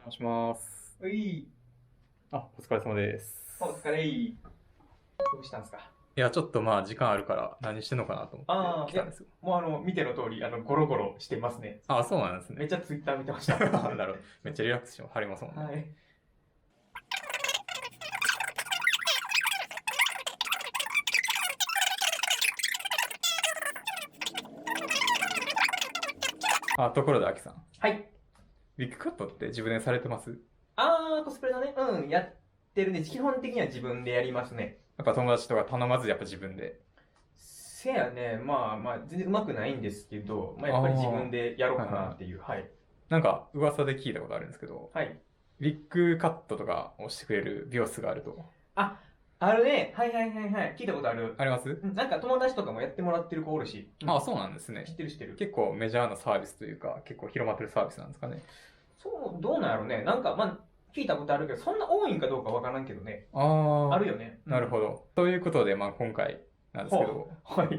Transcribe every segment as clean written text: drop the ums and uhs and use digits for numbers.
もします。うい。あ、お疲れ様です。お疲れ。どうしたんですか？いや、ちょっとまあ時間あるから何してんのかなと思って来たんですよ。もう見ての通り、ゴロゴロしてますね。あ、そうなんですね。めっちゃツイッター見てました。なるほど。めっちゃリラックスしてはりますもんね。はい。あ、ところで、アキさん。はい。ビッグカットって自分でされてます？コスプレのね、やってるんで、基本的には自分でやりますね。やっぱ友達とか頼まずやっぱ自分で。せやね、全然うまくないんですけど、やっぱり自分でやろうかなっていう。はい。なんか噂で聞いたことあるんですけど、はい。ビッグカットとかをしてくれる美容室があると。あるね。はい。聞いたことある。あります？なんか友達とかもやってもらってる子おるし。あ、そうなんですね。知ってる。結構メジャーなサービスというか、結構広まってるサービスなんですかね。そう、どうなんやろね。なんか、聞いたことあるけど、そんな多いんかどうかわからんけどね。ああるよね。なるほど。ということで、今回なんですけど、はい。ちょっ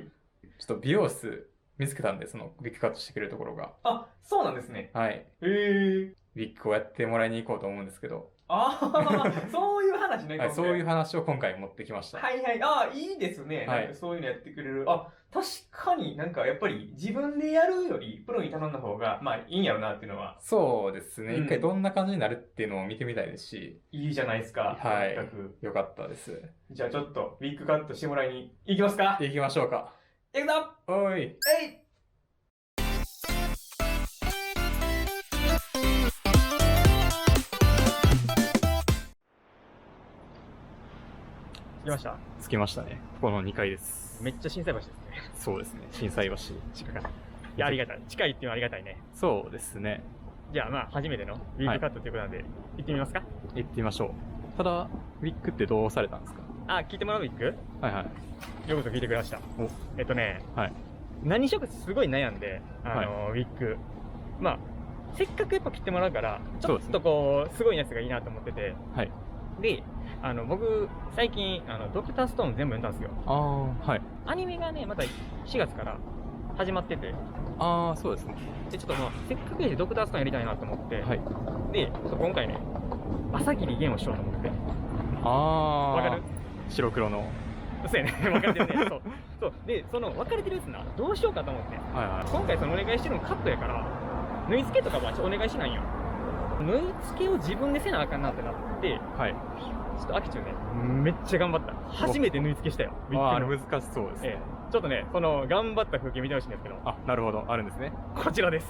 と美容室見つけたんで、そのビッグカットしてくれるところが。そうなんですね。はい。へえ。ビッグをやってもらいに行こうと思うんですけど、そういう話ね、はい、今回そういう話を今回持ってきました。はい。いいですね。はいなんかそういうのやってくれる。確かになんかやっぱり自分でやるより、プロに頼んだ方が、いいんやろなっていうのは。そうですね。うん一回どんな感じになるっていうのを見てみたいですし、いいじゃないですか。はいとにかく。よかったです。じゃあちょっと、ウィッグカットしてもらいに行きますか。行きましょうか。行くぞ。おい。えい。着きました。着きましたね。ここの2階です。めっちゃ心斎橋ですね。そうですね。心斎橋。近かった。いや、ありがたい。近いっていうのはありがたいね。そうですね。じゃあ初めてのウィッグカットということなんで、行ってみますか。行ってみましょう。ただ、ウィッグってどうされたんですか？聞いてもらうウィッグはいはい。よくぞ聞いてくれました。はい。何しようかすごい悩んで、ウィッグ。せっかくやっぱ切ってもらうから、ちょっとこう、すごいやつがいいなと思ってて。はい。で、僕、最近、ドクターストーン全部読んだんですよ。はい。アニメがね、また4月から始まってて。そうですね。で、ちょっとせっかくやしドクターストーンやりたいなと思って。はい。で、ちょっと今回ね、朝霧弦をしようと思って。わかる？白黒の。そうやね。分かれてるね。そう。で、その分かれてるやつな、どうしようかと思って。今回そのお願いしてるのカットやから、縫い付けとかはお願いしないよ。縫い付けを自分でせなあかんなってなって、はい。ちょっとアキチュね、めっちゃ頑張った。初めて縫い付けしたよ。難しそうですね。ちょっとね、その頑張った風景見てほしいんですけど。なるほど。あるんですね。こちらです。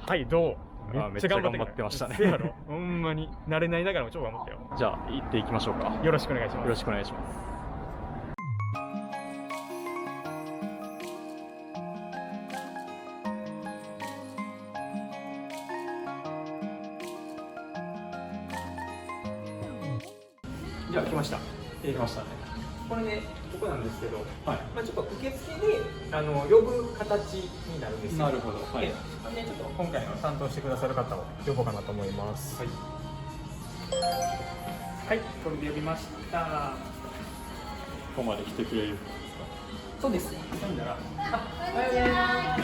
はい、どう？めっちゃ頑張ってましたね。ほんまに慣れないながらも超頑張ったよ。じゃあ行っていきましょうか。よろしくお願いします。よろしくお願いします。じゃあ来ました。来ましたね。これね、ここなんですけど、はい。ちょっと受付で呼ぶ形になるんですよ。なるほど。はい。で、ちょっと今回の担当してくださる方を呼ぼうかなと思います。はい。はい、これで呼びました。ここまで来てくれる。そうです。呼んだら、おはようございま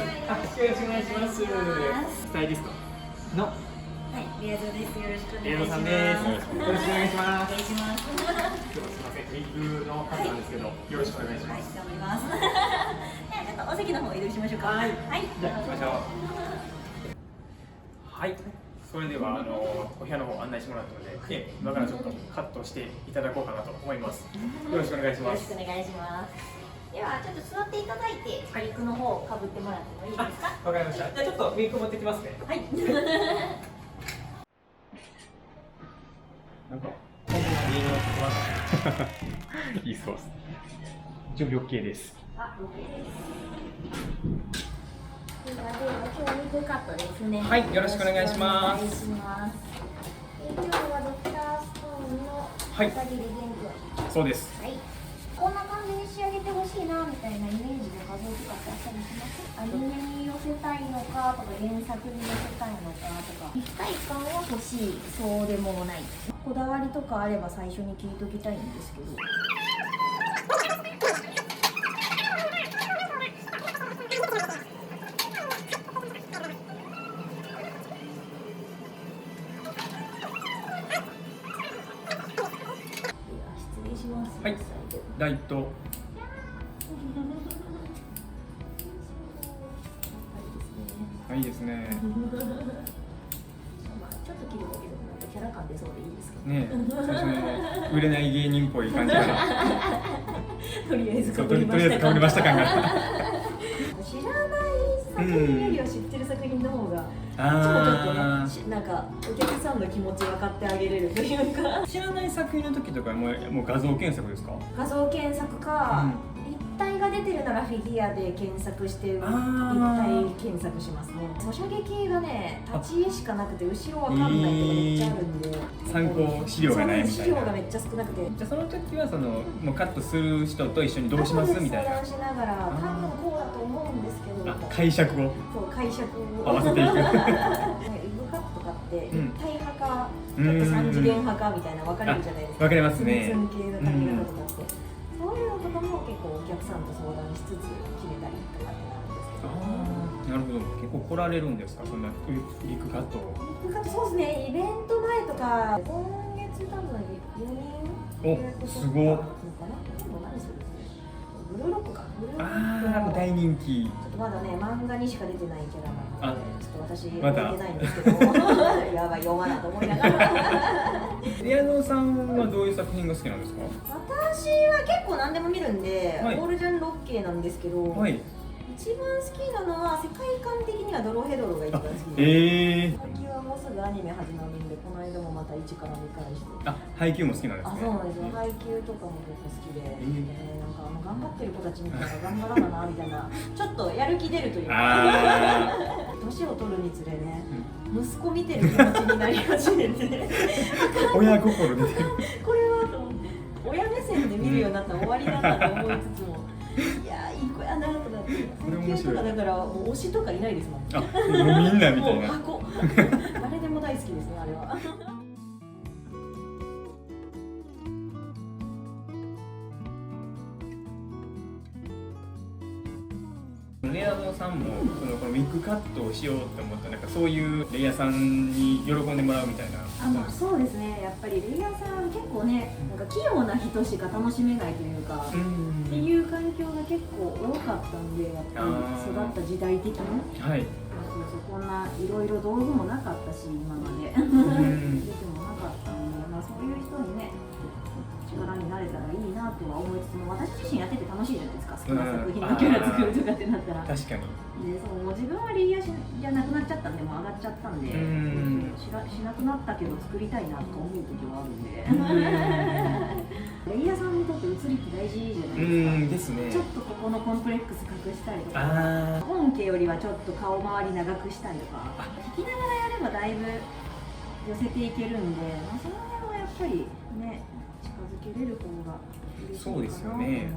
す。よろしくお願いします。スタイリストのリアゾです。よろしくお願いします。リアゾさんです。よろしくお願いします。お願いします。今日はすみません、ウィッグの方なんですけど、よろしくお願いします。頑張ります。ちょっとお席の方移動しましょうか。はい。はい。じゃあ行きましょう。はい。それではお部屋の方案内してもらったので、今からちょっとカットしていただこうかなと思います。よろしくお願いします。よろしくお願いします。ではちょっと座っていただいて、ウィッグの方をかぶってもらってもいいですか？わかりました。じゃあちょっとウィッグ持ってきますね。はい。なんか本当に家のいいそうですね。準備 OK です。OK です。では今日はウィッグカットですね。はい、よろしくお願いします。お願いします。今日はドクターストーンのはい飾りレゲング。そうです。はい。こんな感じに仕上げてほしいなみたいなイメージの画像とかってあったりします？アニメに寄せたいのかとか原作に寄せたいのかとか、立体感は欲しい、そうでもない。こだわりとかあれば最初に聞いときたいんですけど。失礼します。はい。ライト。いいですね。ちょっと切るだけでもなんかキャラ感出そうでいいですけどね。最初の売れない芸人っぽい感じが。とりあえずとりあえずかぶりました感が。知らない作品よりは知ってる作品の方が、ちょっとね、なんかお客さんの気持ち分かってあげれるというか。知らない作品の時とかもう画像検索ですか？画像検索か、立体が出てるならフィギュアで検索して立体検索しますね。ソシャゲ系がね、立ち絵しかなくて後ろわかんないとかめっちゃあるんで、参考資料がないみたいな。資料がめっちゃ少なくて。じゃあその時はもうカットする人と一緒にどうしますみたいな。相談しながら、多分こうだと思うんですけど。解釈を。そう、解釈を合わせていく。ウェブカットとかって立体派か、ちょっと3次元派かみたいな分かれるじゃないですか。分かれますね。ツンツン系の髪型とかって、そういうのとかも結構お客さんと相談しつつ決めたりとかってなるんですけど。なるほど。結構来られるんですか？そんなウィッグカット。ウィッグカット、そうですね。イベント前とか今月多分4人。お、すごっ。ブルーロックか。大人気。ちょっとまだね、漫画にしか出てないキャラがあって、ちょっと私まだ覚えてないんですけど、やばい、読まなと思いながら。宮野さんはどういう作品が好きなんですか？私は結構何でも見るんで、はい、オールジャンル OK なんですけど、はい、一番好きなのは世界観的にはドロヘドロが一番好きで、配給はもうすぐアニメ始まるんで、この間もまた一から見返して。配給も好きなんですね。そうなんですよ。配給とかも結構好きで、なんか頑張ってる子たちみたいな頑張らななみたいな、ちょっとやる気出るというか、年を取るにつれね、息子見てる気持ちになり始めて、親心出てる。これはと思って、親目線で見るようになったら終わりなんだと思いつつも、いやーいい子やなとかって、配給とかだからもう推しとかいないですもん。もうみんなみたいな。箱。誰でも大好きですね、あれは。レイヤーさんもこのウィッグカットをしようと思ったら、なんかそういうレイヤーさんに喜んでもらうみたいな。そうですね。やっぱりレイヤーさん結構ね、なんか器用な人しか楽しめないというか、っていう環境が結構多かったんで、やっぱり育った時代的に。はい。こんないろいろ道具もなかったし、今まで。出てもなかったんで、そういう人にね、力になれたらいいなとは思いつつも、私自身やってて楽しいじゃないですか。好きな作品のキャラ作るとかってなったら。確かに。で、もう自分はレイヤーじゃなくなっちゃったんで、もう上がっちゃったんで、しなくなったけど作りたいなとか思う時はあるんで。レイヤーさんにとって写りって大事じゃないですか。ですね。ちょっとここのコンプレックス隠したりとか、本家よりはちょっと顔周り長くしたりとか、弾きながらやればだいぶ寄せていけるんで、その辺はやっぱりね、近づけれる方が嬉しいかなと思って。そうですよね。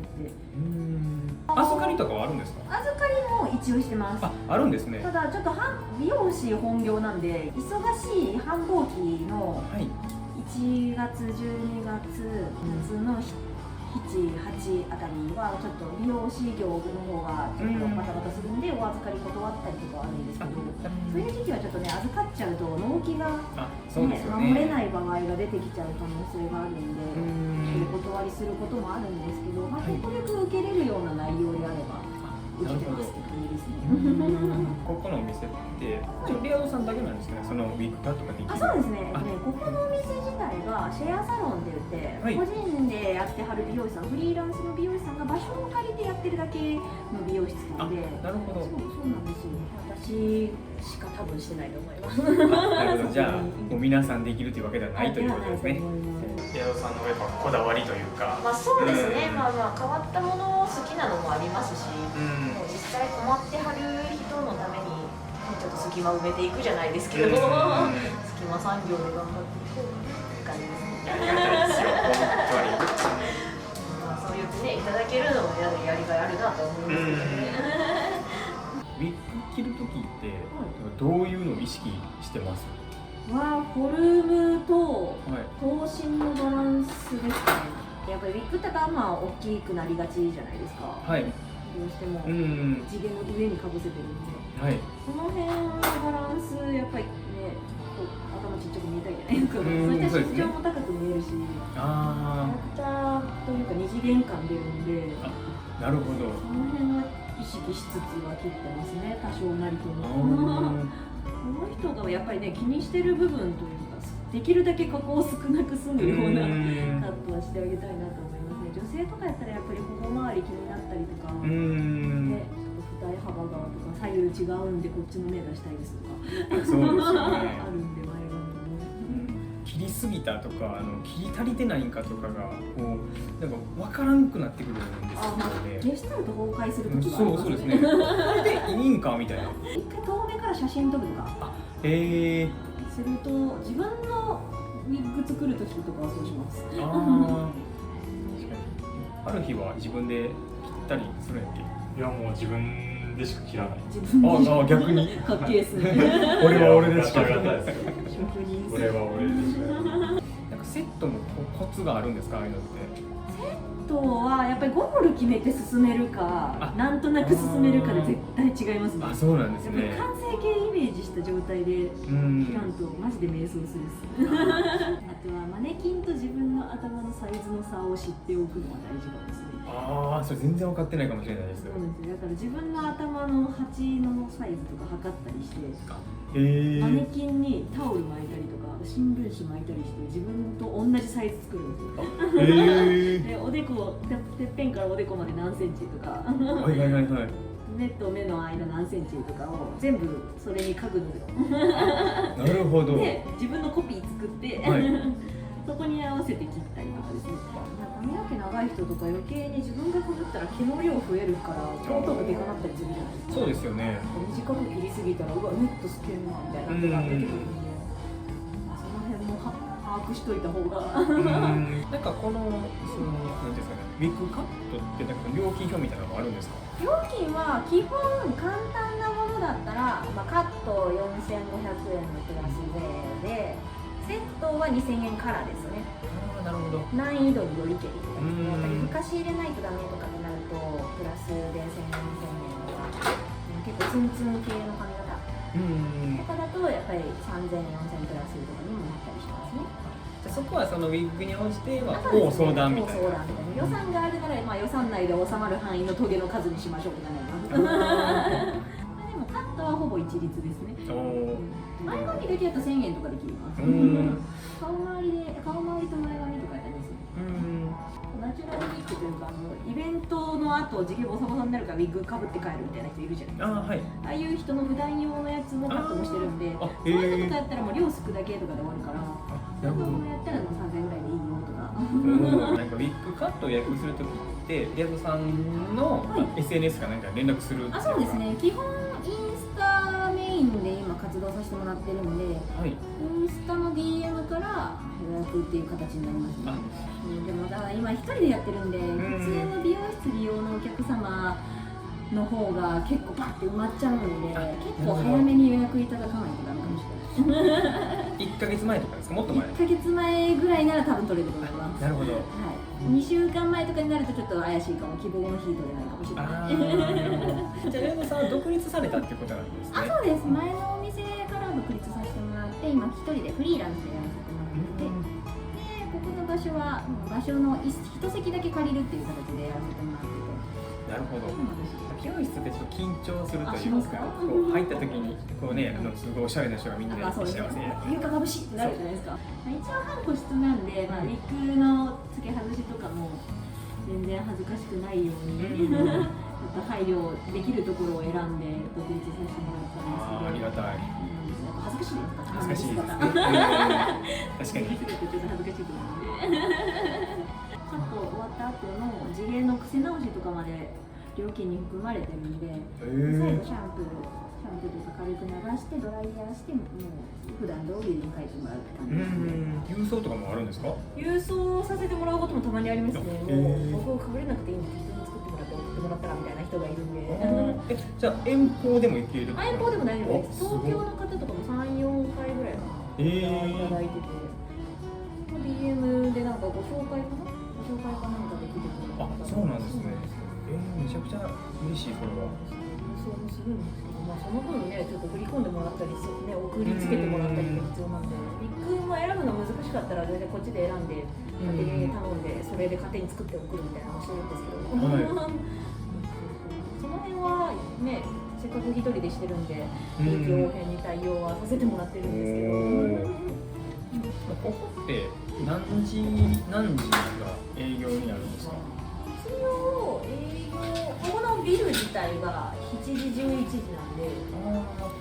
預かりとかはあるんですか？預かりも一応してます。あるんですね。ただちょっと美容師本業なんで、忙しい繁忙期の1月、12月、夏の7、8あたりはちょっと美容師業の方がちょっとバタバタするんで、お預かり断ったりとかあるんですけど、そういう時期はちょっとね、預かっちゃうと納期が、守れない場合が出てきちゃう可能性があるんで、お断りすることもあるんですけど、極力受けれるような内容であれば受けてますって感じですね。ここのお店ってレアドさんだけなんですかね、そのウィッグカットができる。そうですね。ここのお店自体がシェアサロンで売って、個人でやってはる美容師さん、フリーランスの美容師さんが場所を借りてやってるだけの美容室なんで。なるほど。そうなんですよ。私しか多分してないと思います。なるほど。じゃあもう皆さんできるというわけではないということですね。レアドさんのやっぱこだわりというか。そうですね。変わったもの好きなのもありますし、実際困ってはる人のためにちょっと隙間埋めていくじゃないですけど、隙間産業で頑張っていこうかな。感じですね。ありがたいですよ本まあそう言ってねいただけるのもやりがいあるなと思いますけどね。当にウィッグ着る時ってどういうのを意識してます？フォルムとはい頭身のバランスですかね。やっぱりウィッグってまあ大きくなりがちじゃないですか。はいどうしてもうん地毛の上にかぶせてるんで、はいその辺のバランスやっぱりね、こう頭ちっちゃく見えたいじゃないですか。そして身長も高く見えるし、キャあラクターというか二次元感出るんで、あなるほどその辺は意識しつつは切ってますね。多少なりとも。この人がやっぱりね気にしてる部分というか、できるだけここを少なく済むようなカットはしてあげたいなと思いますね。女性とかやったらやっぱり頬周り気になったりとか、ね、二重幅がとか左右違うんでこっちの目出したいですとか、そうですよねあるんで前髪もね。切りすぎたとか切り足りてないんかとかがこうなんか分からんくなってくるんですよね。ゲスタルト崩壊する時がありますそうですね。これでいいんかみたいな。一回遠目から写真撮るとかすると自分のウィッグ作る時とかはそうします。確かに。ある日は自分で切ったりするんやっけ？いやもう自分でしか切らない。自分で逆にかっけえっすね。俺は俺でしかやったですよ。職人俺は俺でしか。なんかセットのコツがあるんですかああいうのって？あとはやっぱりゴール決めて進めるかなんとなく進めるかで絶対違いますね。あ、そうなんですやっぱりね。完成形イメージした状態で切らんとマジで迷走するっす。あとはマネキンと自分の頭のサイズの差を知っておくのが大事かもですね。ああ、それ全然分かってないかもしれないです。そうなんですよ。だから自分の頭の鉢のサイズとか測ったりして、マネキンにタオル巻いたりとか新聞紙巻いたりして自分と同じサイズ作るんですよ。でおでこてっぺんからおでこまで何センチとかはいはいはいはい。目と目の間何センチとかを全部それに書くんですよ。なるほど。で自分のコピー作って、はい、そこに合わせて切ったりとかですね。髪の毛長い人とか余計に自分がかぶったら毛の量増えるから後頭部でかなったりするじゃないですか。そうですよね。短く切りすぎたらうわネット捨てんなみたいなのが出てくるんで、その辺も把握しといた方がなんかこのその何ですかね、ウィッグカットってなんか料金表みたいなのがあるんですか？料金は基本簡単なものだったら、カット4500円のプラス税でセットは2000円からですね。なるほど。難易度によりけりですね。やっぱり昔入れないとダメとかになるとプラスで1000円2000円とか結構ツンツン系の髪型とかだとやっぱり3000、4000プラスとかにもなったりしますね。じゃあそこはそのウィッグに応じては相談みたいな。予算があるなら、予算内で収まる範囲のトゲの数にしましょうってなります。でもカットはほぼ一律ですね。前髪だけだと1000円とかで切ります。顔周りと前髪とかやったりですね。ナチュラルウィッグというかイベントの後地毛ボサボサになるからウィッグかぶって帰るみたいな人いるじゃないですか。はい、ああいう人の普段用のやつもカットもしてるんで、そういう人とかやったらもう量すくだけとかで終わるから、そういうのやったらもう3000円ぐらいでいいよとか。なんかウィッグカットを予約するときってリアドさんの SNS かなんか連絡する。そうですね。基本インスタメインで今活動させてもらってるんで、インスタの DM から予約っていう形になりますね。でもだから今一人でやってるんで、普通の美容室利用のお客様の方が結構バッて埋まっちゃうので、結構早めに予約いただかないとダメかもしれない。1ヶ月前とかですか？もっと前？1ヶ月前ぐらいなら多分取れると思います。なるほど。2週間前とかになるとちょっと怪しいかも、希望の日取れないかもしれない。じゃあレオナさんは独立されたってことなんですね。そうです。前のお店から独立させてもらって今一人でフリーランスでやらせてもらってて、でここの場所は場所の一席だけ借りるっていう形でやらせてもらってて。なるほど。美容室ってちょっと緊張すると言いますか、こう入った時にこうね、すごいおしゃれな人がみんなで幸せに。床が眩しいってなるじゃないですか。一応半個室なんで、ウィッグの付け外しとかも全然恥ずかしくないように、ちょっと配慮できるところを選んで独立させてもらったんですけど。ありがたい。恥ずかしいですか？恥ずかしいです。確かに。ちょっと恥ずかしいと思うんで。カット終わった後の地毛の癖直しとかまで料金に含まれてるんで、最後シャンプーシャンプーとか軽く流してドライヤーしてもう普段通りに描いてもらうって感じです。郵送とかもあるんですか？郵送させてもらうこともたまにありますね。もう僕かぶれなくていいんで適当に作ってもらって送ってもらったらみたいな人がいるんで。じゃあ遠方でも行ける？遠方でも大丈夫です。東京の方とかも3、4回ぐらいいただいてて、DM でなんかご紹介かな？ご紹介かなんかできると。あ、そうなんですね。めちゃくちゃ嬉しいそれは。そうするんですけど、まあその分ねちょっと振り込んでもらったりね送りつけてもらったりが必要なんで、ビッグも選ぶの難しかったら全然こっちで選んで勝手に頼んでそれで勝手に作って送るみたいなのをしてるんですけど、その辺はねせっかく一人でしてるんで臨機応変に対応はさせてもらってるんですけど。ここって何時が営業になるんですか？一応営業ここのビル自体が7時11時なんで、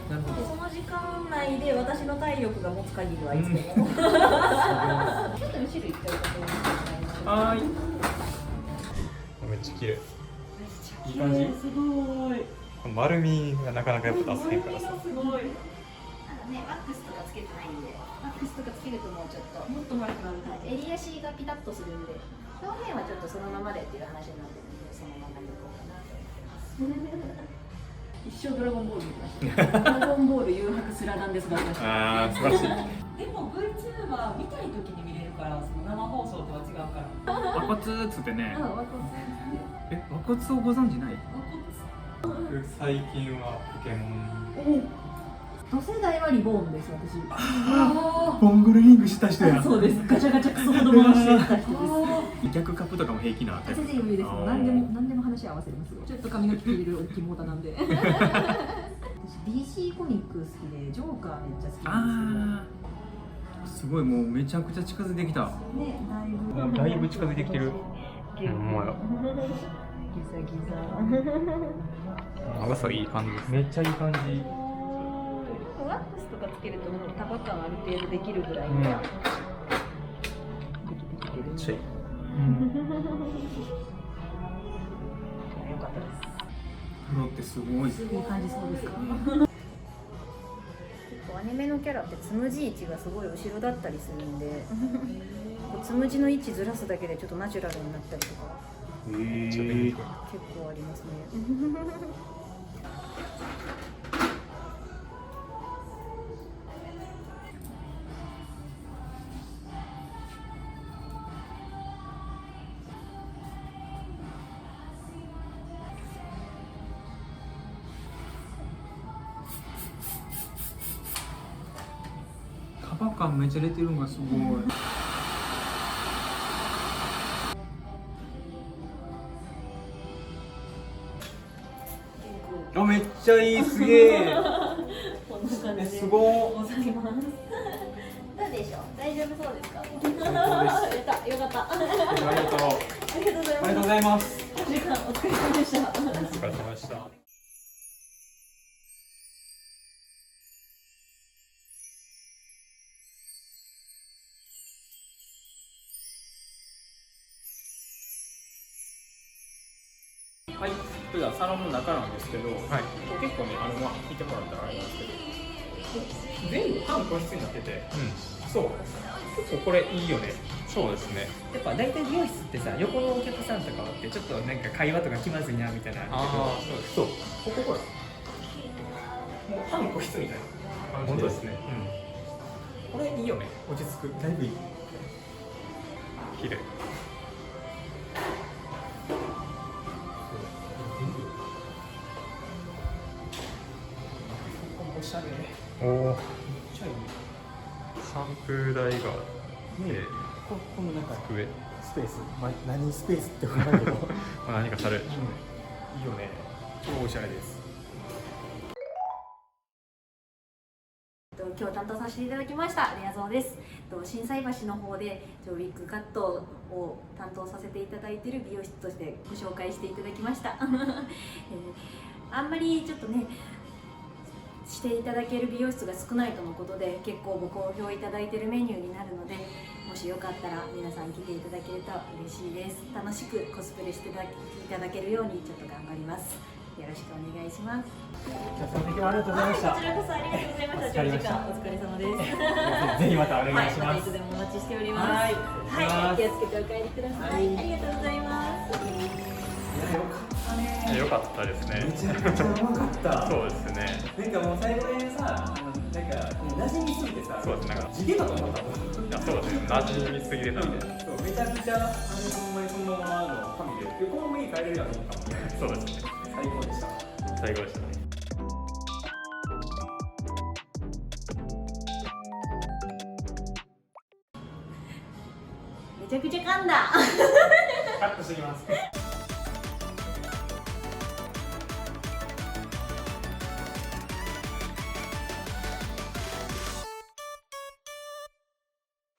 なるほど。その時間内で私の体力が持つ限りはいつでも、ちょっと後ろ行っちゃうと思います。はい。めっちゃ綺麗。いい感じ。すごい。この丸みがなかなかやっぱ出せへんからさ。すごい。まだねワックスとかつけてないんで、ワックスとかつけるともうちょっともっと丸くなる。襟足がピタッとするんで、表面はちょっとそのままでっていう話になってるんで、そのままでいこうかなと思います。一生ドラゴンボール見ました。ドラゴンボール誘白スラダンですが見ました。ああ、素晴らしい。でも VTuber 見たい時に見れるから、その生放送とは違うから。和骨っつってね。ワック和骨をご存知ない？僕最近はポケモン。同世代はリボーンです私。ボングルリングした人や。そうです。ガチャガチャクソほど回してた人です。逆カップとかも平気なタイプ。全然余裕です。何でも話合わせれますよ。ちょっと髪の毛切れるキモータなんで。私 DC コミック好きでジョーカーめっちゃ好きなんですすごいもうめちゃくちゃ近づいてきた。けど。ね、もうだいぶ近づいてきてる。ギザギザ。長さいい感じです。めっちゃいい感じ。ワックスとかつけるともうタバ感ある程度できるぐらいで、できてきてるんで。よかったです。プロってすごい。いい感じそうですか。結構アニメのキャラってつむじ位置がすごい後ろだったりするんで、つむじの位置ずらすだけでちょっとナチュラルになったりとか結構ありますね。カバ感めっちゃ出てるのがすごい。あ、めっちゃいい、すげえ。こんな感じですごございます。どうでしょう。大丈夫そうですか。よかった。ありがとう。ありがとうございます。ありがとうございます。お時間お疲れ様でした。お疲れ様でした。はい、それではサロンの中なんですけど、はい。これ結構ね、見てもらったらあれなんですけど、全部半個室になってて、そう、結構これいいよね。そうですね。やっぱ大体美容室ってさ、横のお客さんとかってちょっとなんか会話とか気まずいなみたいなああ、そうです。そう、ここほら、もう半個室みたいな感じ本当ですね。これいいよね、落ち着く、だいぶいい。綺麗。おしゃれ。おお。めっちゃいい。サンプル台が。この中机。スペース、何スペースって分からんけど何かされる。いいよね。超おしゃれです。今日担当させていただきましたレアゾーです。心斎橋の方でウィッグカットを担当させていただいている美容室としてご紹介していただきましたあんまりちょっとねしていただける美容室が少ないとのことで結構ご好評いただいているメニューになるので、もしよかったら皆さん来ていただけると嬉しいです。楽しくコスプレしていただけるようにちょっと頑張ります。よろしくお願いします。じゃあその時はありがとうございました。こちらこそありがとうございました。長時間お疲れ様です。ぜひまたお願いしはい、またいます。つでもお待ちしております。はいはい、気をつけてお帰りください。ありがとうございます。良かったですね。めちゃくちゃうまかった。そうですね。なんかもう最後でさ、なんか馴染みすぎてさ、そうですね。なんか地毛かと思ったもん。いやそうですね。馴染みすぎてたんで。そうめちゃくちゃほんまにそのままのファミリーで、このまま家帰れるやと思ったもんね。そうですね。最高でした。最高でしたね。めちゃくちゃ噛んだ。カットしてきます。